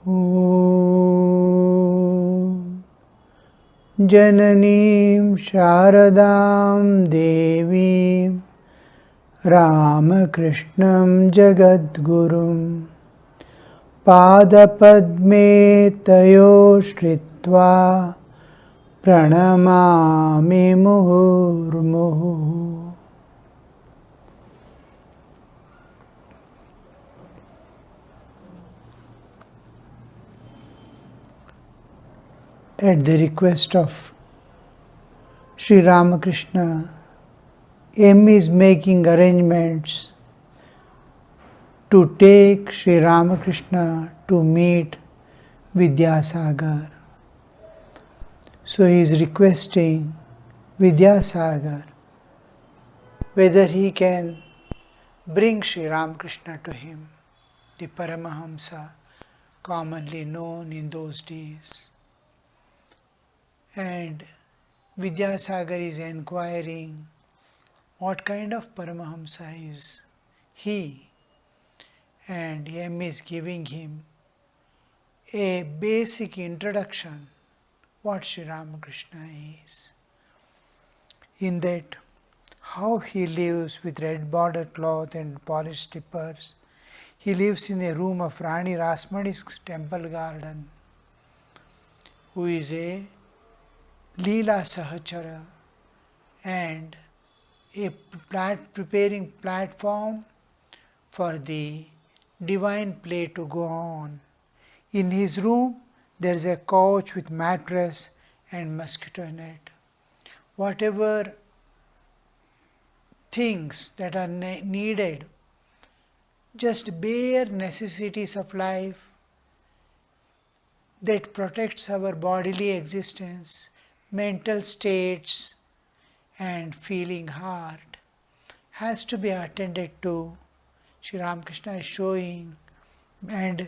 Om Jananim Sharadam Devim Ramakrishnam Jagadgurum Padapadme Tayo Shritva Pranamami Muhurmuhu. At the request of Sri Ramakrishna, M is making arrangements to take Sri Ramakrishna to meet Vidyasagar. So he is requesting Vidyasagar whether he can bring Sri Ramakrishna to him, the Paramahamsa commonly known in those days. And Vidyasagar is inquiring what kind of Paramahamsa is he, and M is giving him a basic introduction what Sri Ramakrishna is. In that, how he lives with red bordered cloth and polished slippers. He lives in a room of Rani Rasmani's temple garden, who is a Leela Sahachara and preparing platform for the divine play to go on. In his room there is a couch with mattress and mosquito net. Whatever things that are needed, just bare necessities of life that protects our bodily existence, mental states and feeling heart, has to be attended to. Sri Ramakrishna is showing and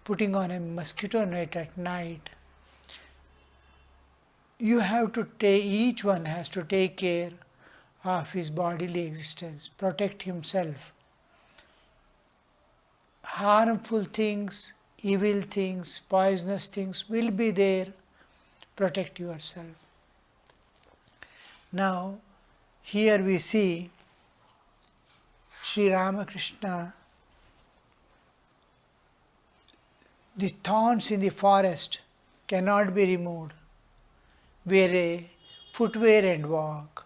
putting on a mosquito net at night. You have to take, each one has to take care of his bodily existence, protect himself. Harmful things, evil things, poisonous things will be there. Protect yourself. Now, here we see Sri Ramakrishna, the thorns in the forest cannot be removed. Wear a footwear and walk.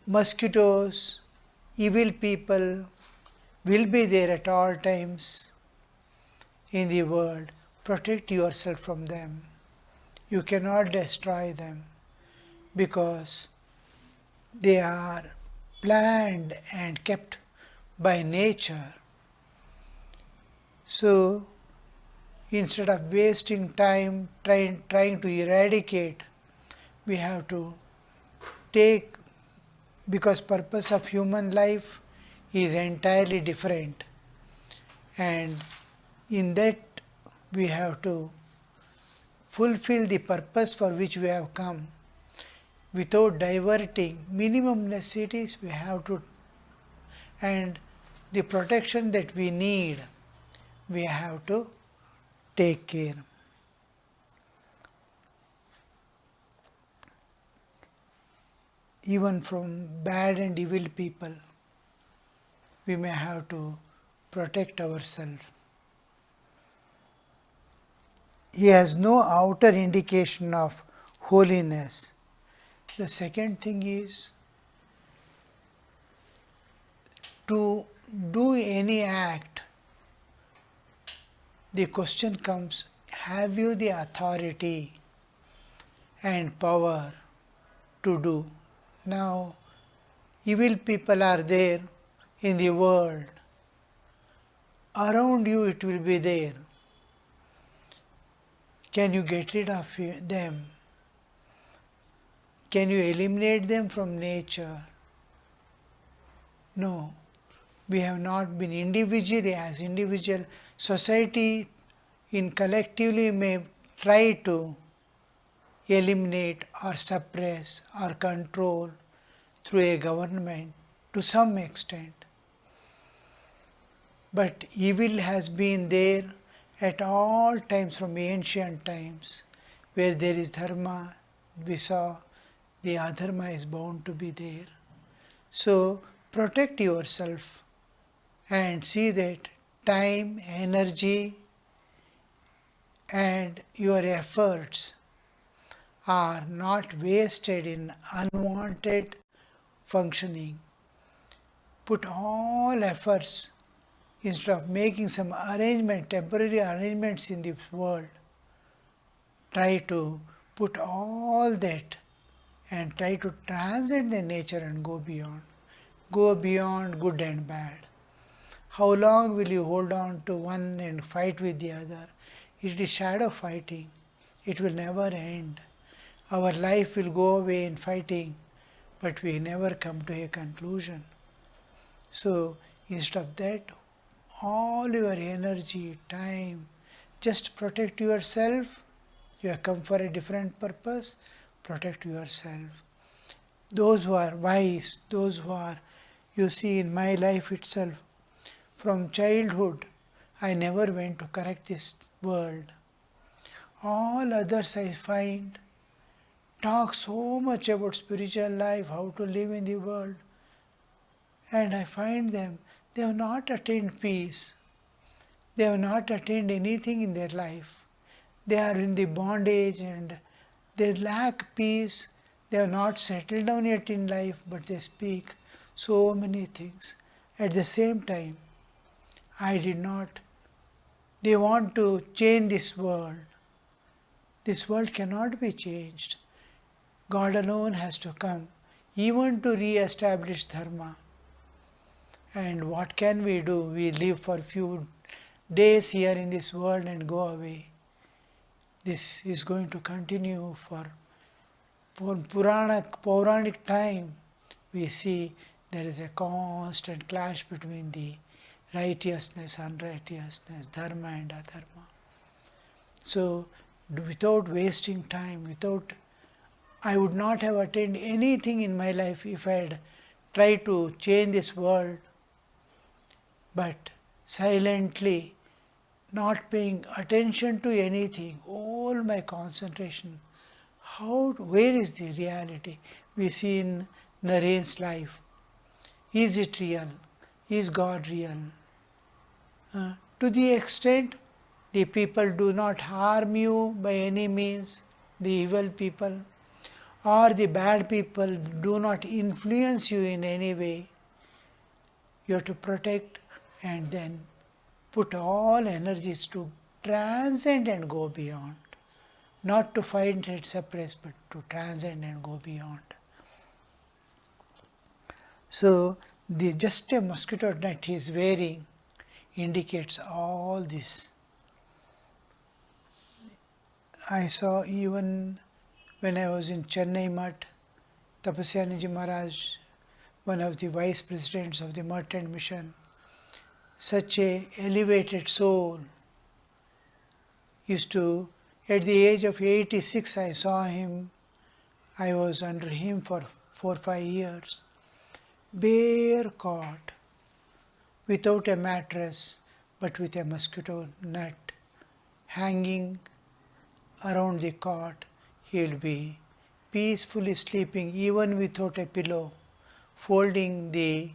Mosquitoes, evil people will be there at all times in the world. Protect yourself from them. You cannot destroy them because they are planned and kept by nature. So, instead of wasting time trying to eradicate, we have to take, because purpose of human life is entirely different, and in that we have to fulfill the purpose for which we have come without diverting. Minimum necessities we have to, and the protection that we need, we have to take care. Even from bad and evil people, we may have to protect ourselves. He has no outer indication of holiness. The second thing is to do any act. The question comes, have you the authority and power to do? Now, evil people are there in the world. Around you it will be there. Can you get rid of them? Can you eliminate them from nature? No. We have not been individually, as individual, society in collectively may try to eliminate or suppress or control through a government to some extent. But evil has been there at all times from ancient times. Where there is dharma, we saw the adharma is bound to be there. So protect yourself and see that time, energy and your efforts are not wasted in unwanted functioning. Put all efforts instead of making some arrangement, temporary arrangements in this world. Try to put all that and try to transcend the nature and go beyond. Go beyond good and bad. How long will you hold on to one and fight with the other? It is shadow fighting. It will never end. Our life will go away in fighting, but we never come to a conclusion. So instead of that, all your energy, time, just protect yourself. You have come for a different purpose, protect yourself. Those who are wise, those who are, you see in my life itself, from childhood, I never went to correct this world. All others I find talk so much about spiritual life, how to live in the world. And I find them, they have not attained peace. They have not attained anything in their life. They are in the bondage and they lack peace. They have not settled down yet in life, but they speak so many things. At the same time, I did not. They want to change this world. This world cannot be changed. God alone has to come, even to re-establish dharma. And what can we do? We live for few days here in this world and go away. This is going to continue for Puranic time. We see there is a constant clash between the righteousness, unrighteousness, dharma and adharma. So without wasting time, I would not have attained anything in my life if I had tried to change this world, but silently, not paying attention to anything, all my concentration. Where is the reality? We see in Naren's life. Is it real? Is God real? To the extent the people do not harm you by any means, the evil people, or the bad people do not influence you in any way, you have to protect and then put all energies to transcend and go beyond. Not to find and suppress, but to transcend and go beyond. So, just a mosquito net he is wearing indicates all this. I saw even when I was in Chennai Mutt, Tapasyananji Maharaj, one of the vice presidents of the Mutt and Mission, such a elevated soul, used to, at the age of 86 I saw him, I was under him for 4-5 years, bare cot, without a mattress, but with a mosquito net hanging around the cot. He will be peacefully sleeping even without a pillow, folding the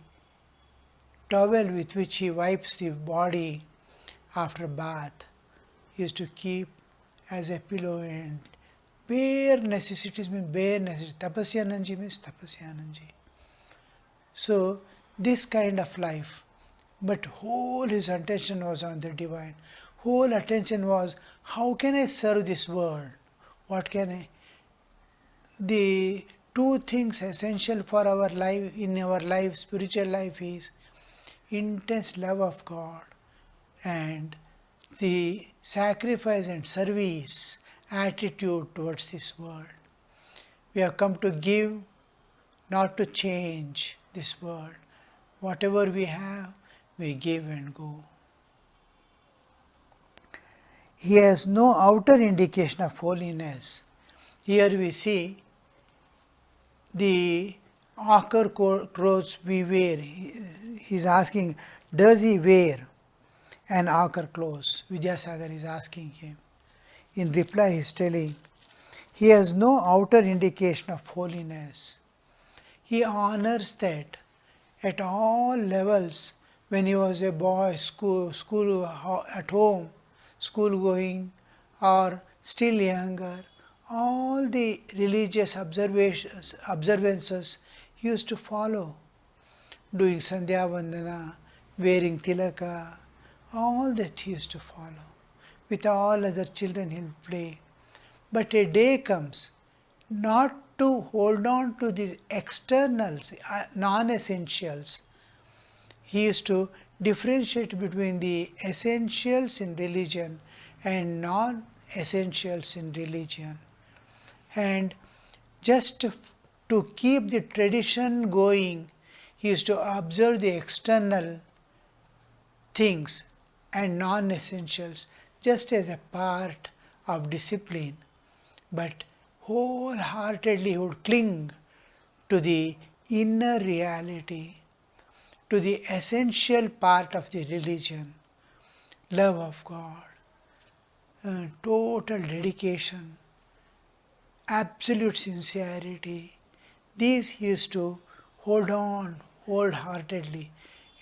towel with which he wipes the body after bath. He used to keep as a pillow, and bare necessities mean bare necessities. Tapasyananji means Tapasyananji. So this kind of life, but whole his attention was on the divine. Whole attention was, how can I serve this world? What can I? The two things essential for our life, in our life, spiritual life, is intense love of God and the sacrifice and service attitude towards this world. We have come to give, not to change this world. Whatever we have, we give and go. He has no outer indication of holiness. Here we see the ochre clothes we wear. He is asking, does he wear? an ochre clothes? Vidyasagar is asking him. In reply, he is telling, he has no outer indication of holiness. He honors that at all levels. When he was a boy, school at home, school going, or still younger, all the religious observances he used to follow, doing Sandhya Vandana, wearing tilaka, all that he used to follow. With all other children he will play. But a day comes not to hold on to these externals, non-essentials. He used to differentiate between the essentials in religion and non-essentials in religion. And just to keep the tradition going, he used to observe the external things and non-essentials just as a part of discipline, but wholeheartedly he would cling to the inner reality, to the essential part of the religion, love of God, total dedication, absolute sincerity. These he used to hold on wholeheartedly,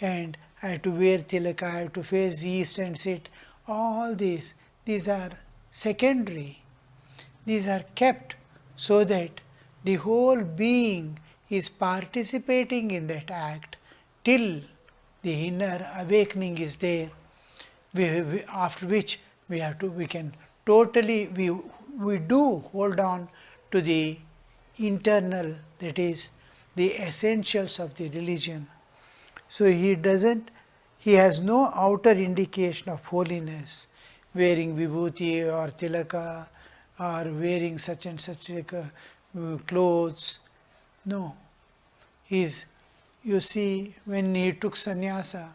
and I have to wear tilaka, I have to face east and sit. All these are secondary. These are kept so that the whole being is participating in that act till the inner awakening is there, after which we can totally, we do hold on to the internal, that is the essentials of the religion. So he has no outer indication of holiness, wearing vibhuti or tilaka or wearing such and such clothes. No. You see, when he took sannyasa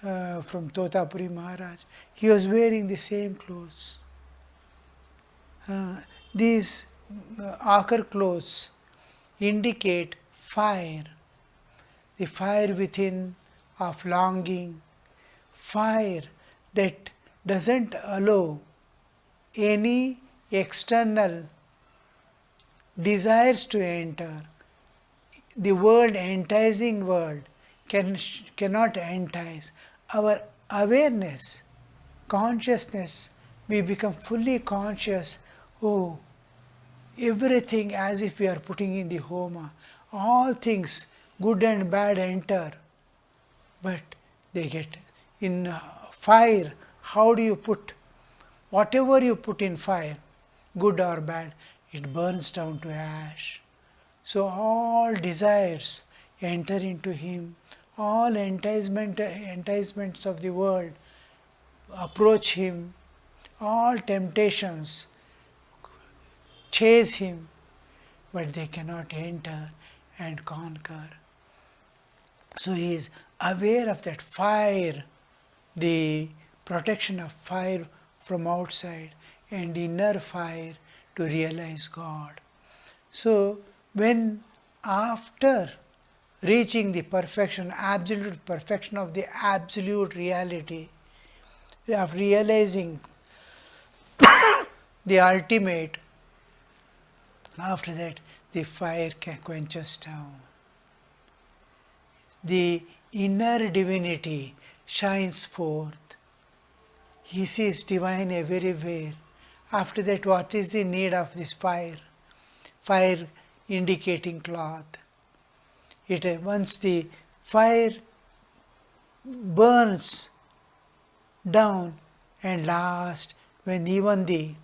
from Totapuri Maharaj, he was wearing the same clothes. These ochre clothes indicate fire, the fire within of longing, fire that doesn't allow any external desires to enter. The world, enticing world, cannot entice. Our awareness, consciousness, we become fully conscious. Oh, everything as if we are putting in the homa. All things, good and bad, enter. But they get in fire. How do you put? Whatever you put in fire, good or bad, it burns down to ash. So all desires enter into him. All enticements of the world approach him. All temptations chase him, but they cannot enter and conquer. So he is aware of that fire, the protection of fire from outside and inner fire to realize God. So when after reaching the perfection, absolute perfection of the absolute reality, of realizing the ultimate, after that the fire quenches down. The inner divinity shines forth. He sees divine everywhere. After that, what is the need of this fire? Fire indicating cloth. Once the fire burns down, and last, when even the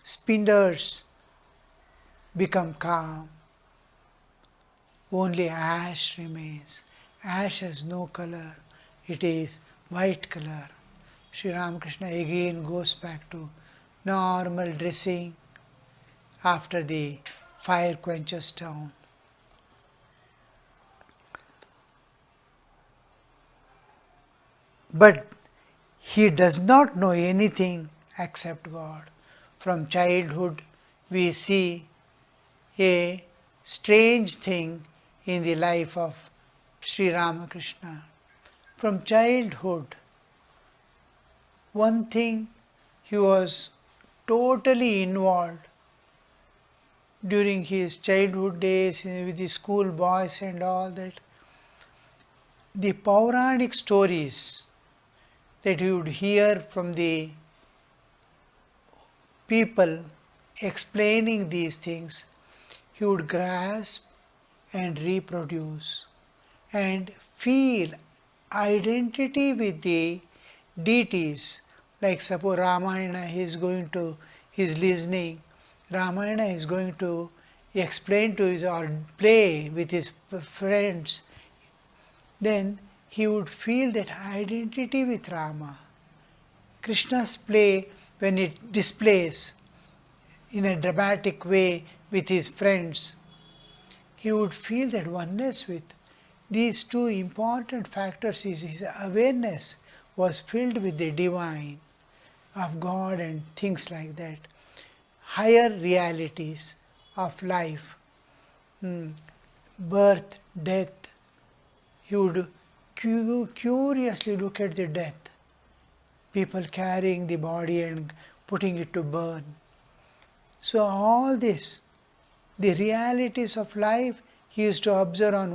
splinters become calm, only ash remains. Ash has no color, it is white color. Sri Ramakrishna again goes back to normal dressing after the fire quenches down. But he does not know anything except God. From childhood we see a strange thing in the life of Sri Ramakrishna. From childhood, one thing he was totally involved during his childhood days with the school boys and all that. The Puranic stories that he would hear from the people explaining these things, he would grasp and reproduce and feel identity with the deities. Like suppose Ramayana he is listening, Ramayana is going to explain to his or play with his friends, then he would feel that identity with Rama. Krishna's play, when it displays in a dramatic way with his friends, he would feel that oneness with. These two important factors is his awareness was filled with the divine, of God and things like that. Higher realities of life, birth, death. He would curiously look at the death, people carrying the body and putting it to burn. So all this, the realities of life, he used to observe on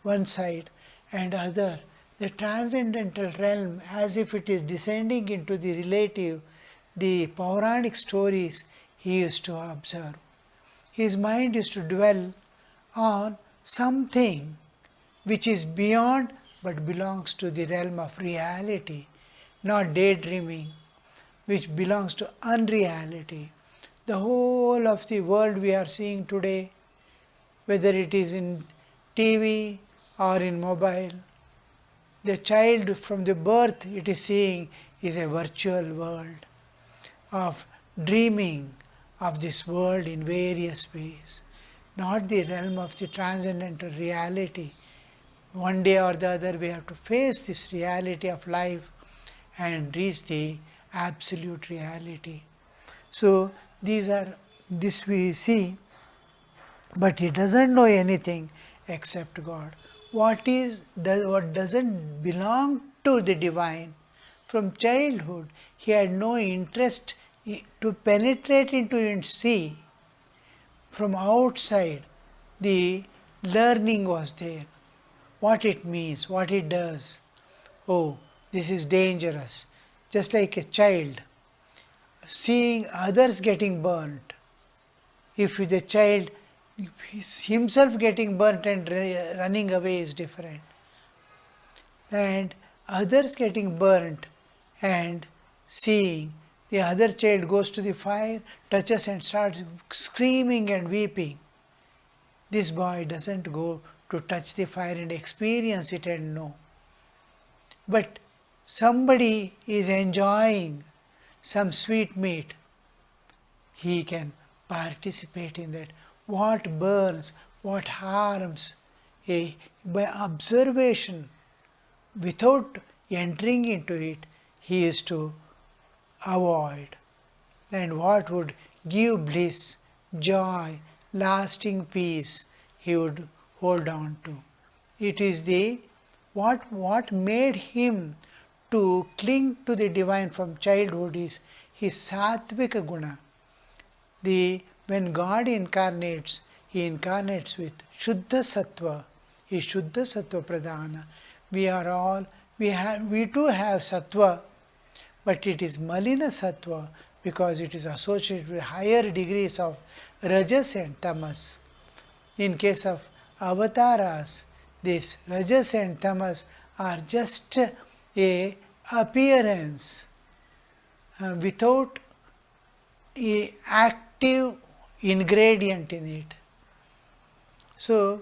one side, and other, the transcendental realm, as if it is descending into the relative, the Puranic stories he used to observe. His mind used to dwell on something which is beyond but belongs to the realm of reality, not daydreaming, which belongs to unreality. The whole of the world we are seeing today, whether it is in TV or in mobile, the child from the birth it is seeing is a virtual world of dreaming of this world in various ways, not the realm of the transcendental reality. One day or the other we have to face this reality of life and reach the absolute reality. So this we see, but he doesn't know anything except God. What doesn't belong to the divine, from childhood he had no interest to penetrate into and see. From outside the learning was there, what it means, what it does. Oh, this is dangerous. Just like a child seeing others getting burnt. If the child himself getting burnt and running away is different, and others getting burnt and seeing the other child goes to the fire, touches and starts screaming and weeping. This boy doesn't go to touch the fire and experience it and know. But somebody is enjoying some sweet meat, he can participate in that. What burns, what harms, by observation, without entering into it, he is to avoid. And what would give bliss, joy, lasting peace, he would hold on to. It is the what made him to cling to the divine from childhood is his sattvika guna. When God incarnates, he incarnates with Shuddha Sattva. He is Shuddha Sattva Pradhana. We too have Sattva, but it is Malina Sattva because it is associated with higher degrees of Rajas and Tamas. In case of avatars, this Rajas and Tamas are just a appearance without a active ingredient in it. So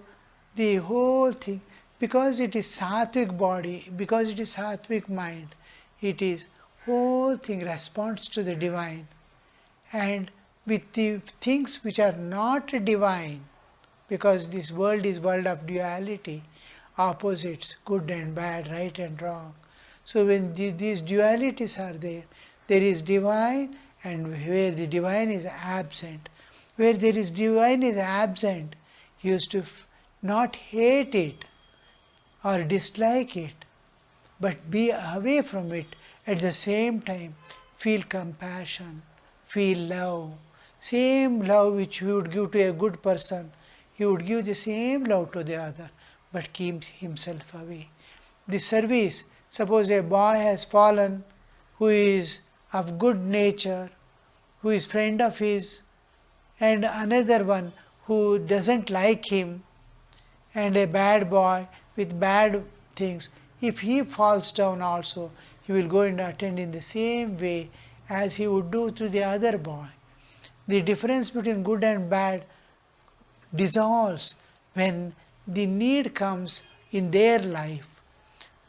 the whole thing, because it is sattvic body, because it is sattvic mind, it is whole thing responds to the divine. And with the things which are not divine, because this world is world of duality, opposites, good and bad, right and wrong. So when these dualities are there, there is divine, and where the divine is absent. Where there is divine is absent, he used to not hate it or dislike it, but be away from it. At the same time, feel compassion, feel love. Same love which you would give to a good person, he would give the same love to the other, but keep himself away. The service, suppose a boy has fallen who is of good nature, who is friend of his, and another one who doesn't like him, and a bad boy with bad things, if he falls down also, he will go and attend in the same way as he would do to the other boy. The difference between good and bad dissolves when the need comes in their life,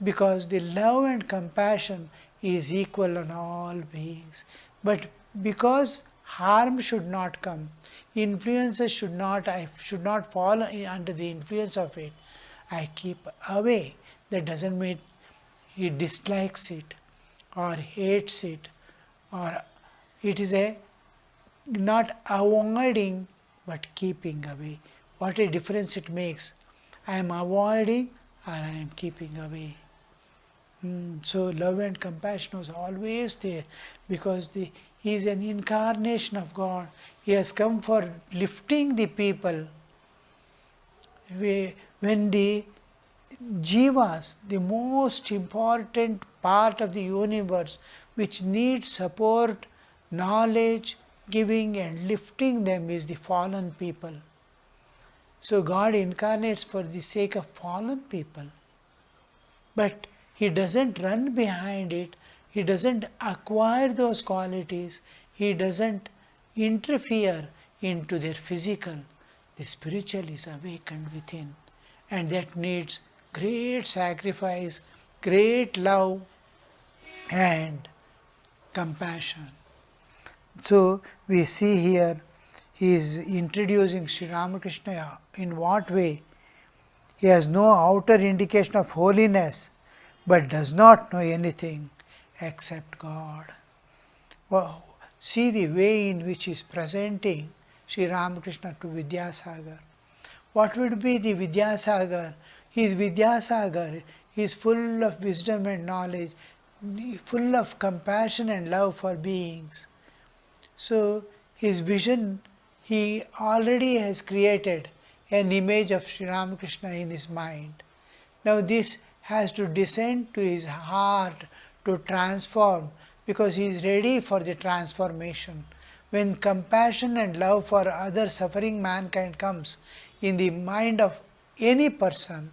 because the love and compassion is equal on all beings. But because harm should not come, influences should not, I should not fall under the influence of it, I keep away. That doesn't mean he dislikes it or hates it, or it is a not avoiding but keeping away. What a difference it makes. I am avoiding or I am keeping away. So love and compassion was always there, because he is an incarnation of God. He has come for lifting the people. When the jivas, the most important part of the universe, which needs support, knowledge, giving and lifting them, is the fallen people. So God incarnates for the sake of fallen people. But He doesn't run behind it, He doesn't acquire those qualities, He doesn't interfere into their physical. The spiritual is awakened within, and that needs great sacrifice, great love and compassion. So we see here he is introducing Sri Ramakrishna in what way? He has no outer indication of holiness, but does not know anything except God. Wow. See the way in which he is presenting Sri Ramakrishna to Vidyasagar. What would be the Vidyasagar? He is Vidyasagar. He is full of wisdom and knowledge, full of compassion and love for beings. So his vision, he already has created an image of Sri Ramakrishna in his mind. Now this has to descend to his heart to transform, because he is ready for the transformation. When compassion and love for other suffering mankind comes in the mind of any person,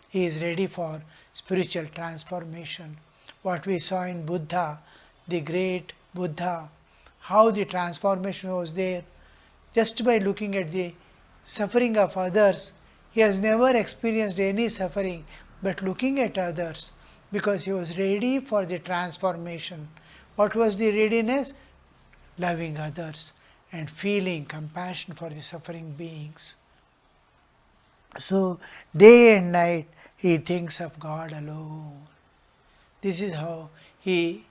he is ready for spiritual transformation. What we saw in Buddha, the great Buddha, how the transformation was there. Just by looking at the suffering of others, he has never experienced any suffering, but looking at others, because he was ready for the transformation. What was the readiness? Loving others and feeling compassion for the suffering beings. So day and night he thinks of God alone. This is how he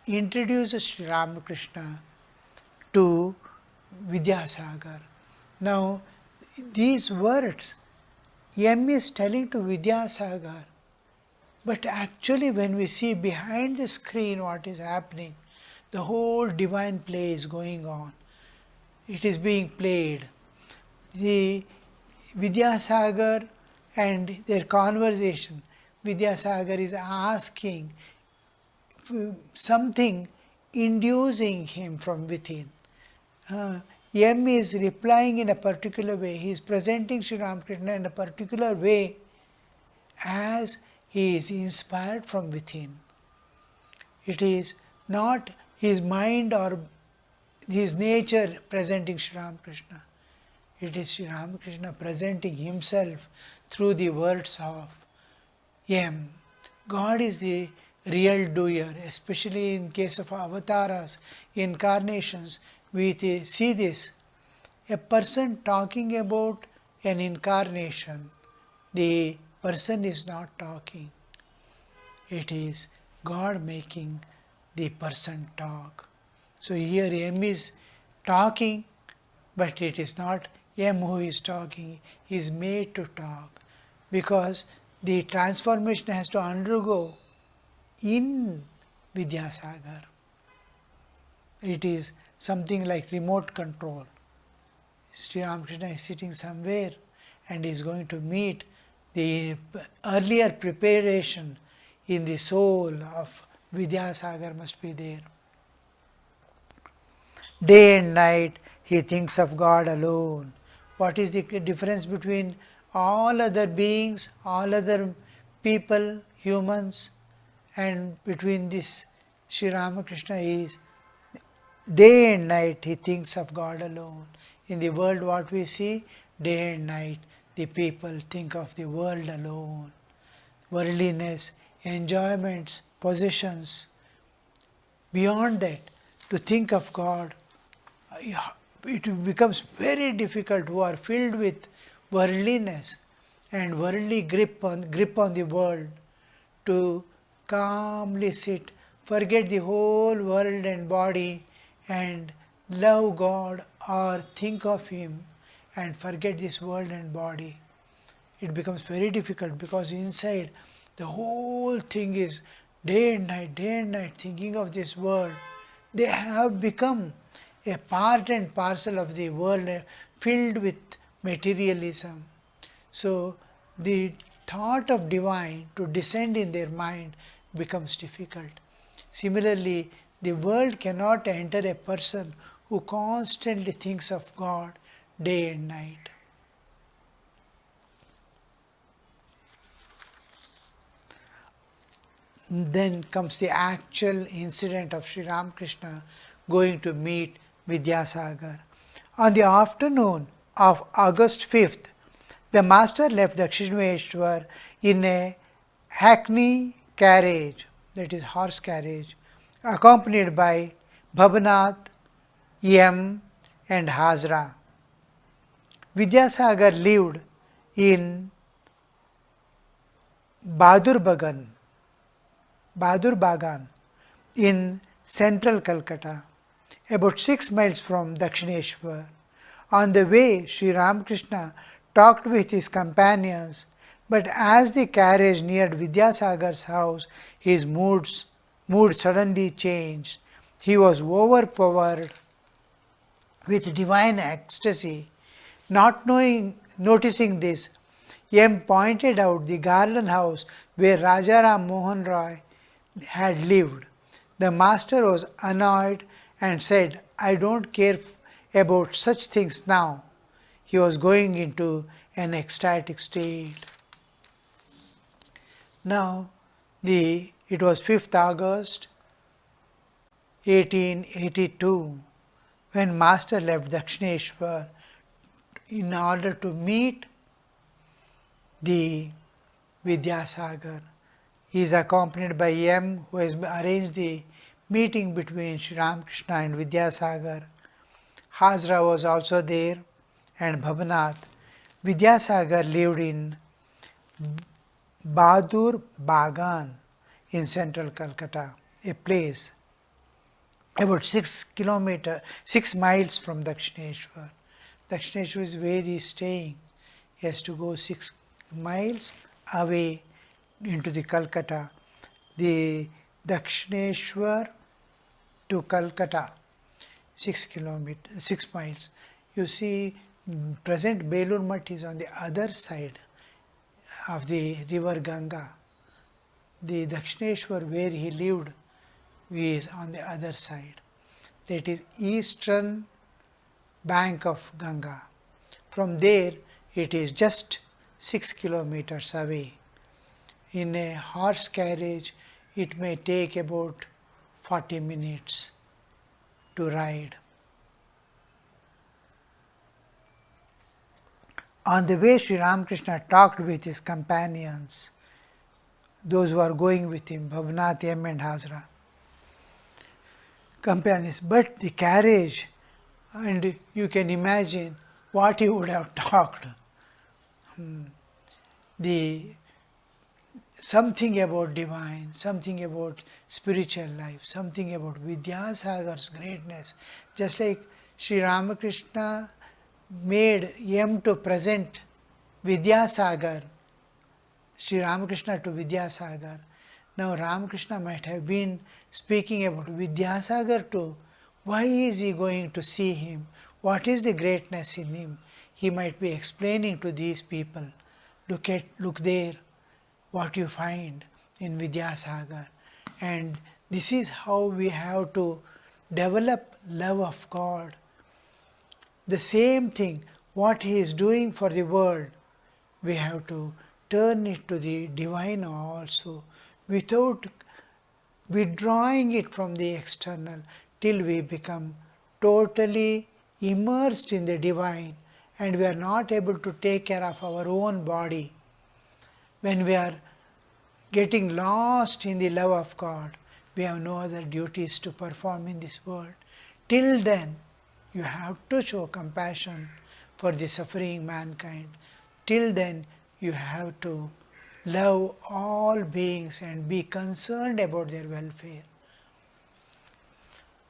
introduces Sri Ramakrishna to Vidyasagar. Now these words M is telling to Vidyasagar, but actually when we see behind the screen what is happening, the whole divine play is going on. It is being played. The Vidyasagar and their conversation, Vidyasagar is asking something, inducing him from within. M is replying in a particular way. He is presenting Sri Ramakrishna in a particular way as he is inspired from within. It is not his mind or his nature presenting Sri Ramakrishna. It is Sri Ramakrishna presenting himself through the words of M. God is the real doer, especially in case of avatars, incarnations. We see this. A person talking about an incarnation, the person is not talking. It is God making the person talk. So here M is talking, but it is not M who is talking, he is made to talk, because the transformation has to undergo in Vidyasagar. It is something like remote control. Sri Ramakrishna is sitting somewhere and is going to meet the earlier preparation in the soul of Vidyasagar must be there. Day and night he thinks of God alone. What is the difference between all other beings, all other people, humans, and between this Sri Ramakrishna is day and night he thinks of God alone. In the world what we see, day and night the people think of the world alone. Worldliness, enjoyments, possessions. Beyond that, to think of God, it becomes very difficult who are filled with worldliness and worldly grip on the world to calmly sit, forget the whole world and body and love God or think of Him and forget this world and body. It becomes very difficult because inside the whole thing is day and night thinking of this world. They have become a part and parcel of the world filled with materialism. So the thought of divine to descend in their mind becomes difficult. Similarly, the world cannot enter a person who constantly thinks of God day and night. Then comes the actual incident of Sri Ramakrishna going to meet Vidyasagar. On the afternoon of August 5th, the master left Dakshineshwar in a hackney carriage, that is horse carriage, accompanied by Bhabanath, Yam and Hazra. Vidyasagar lived in Badur Bagan in central Calcutta, about 6 miles from Dakshineshwar. On the way, Sri Ramakrishna talked with his companions, but as the carriage neared Vidyasagar's house, his mood suddenly changed. He was overpowered with divine ecstasy. Not noticing this, M pointed out the garden house where Rajaram Mohan Roy had lived. The master was annoyed and said, "I don't care about such things now." He was going into an ecstatic state. Now, it was 5th August 1882 when Master left Dakshineshwar in order to meet the Vidyasagar. He is accompanied by M, who has arranged the meeting between Sri Ramakrishna and Vidyasagar. Hazra was also there and Bhabanath. Vidyasagar lived in Badur Bagan in central Calcutta, a place about 6 miles from Dakshineshwar. Dakshineshwar is where he is staying. He has to go 6 miles away into the Calcutta. The Dakshineshwar to Calcutta, 6 miles. You see, present Belur Math is on the other side of the river Ganga. The Dakshineshwar where he lived is on the other side. That is eastern bank of Ganga. From there it is just 6 kilometers away. In a horse carriage it may take about 40 minutes to ride. On the way, Sri Ramakrishna talked with his companions, those who are going with him, Bhavanath, M and Hazra. Companions, but the carriage, and you can imagine what he would have talked. Something about divine, something about spiritual life, something about Vidyasagar's greatness. Just like Sri Ramakrishna made M to present Vidyasagar, Sri Ramakrishna to Vidyasagar. Now Ramakrishna might have been speaking about Vidyasagar too. Why is he going to see him? What is the greatness in him? He might be explaining to these people, look there, what you find in Vidyasagar. And this is how we have to develop love of God. The same thing, what He is doing for the world, we have to turn it to the divine also, without withdrawing it from the external, till we become totally immersed in the divine and we are not able to take care of our own body. When we are getting lost in the love of God, we have no other duties to perform in this world. Till then, you have to show compassion for the suffering mankind. Till then, you have to love all beings and be concerned about their welfare.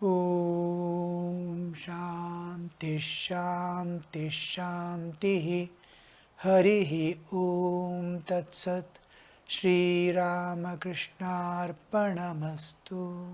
Om Shanti Shanti Shanti Harihi Om Tat Sat Shri Ramakrishna Arpanamastu.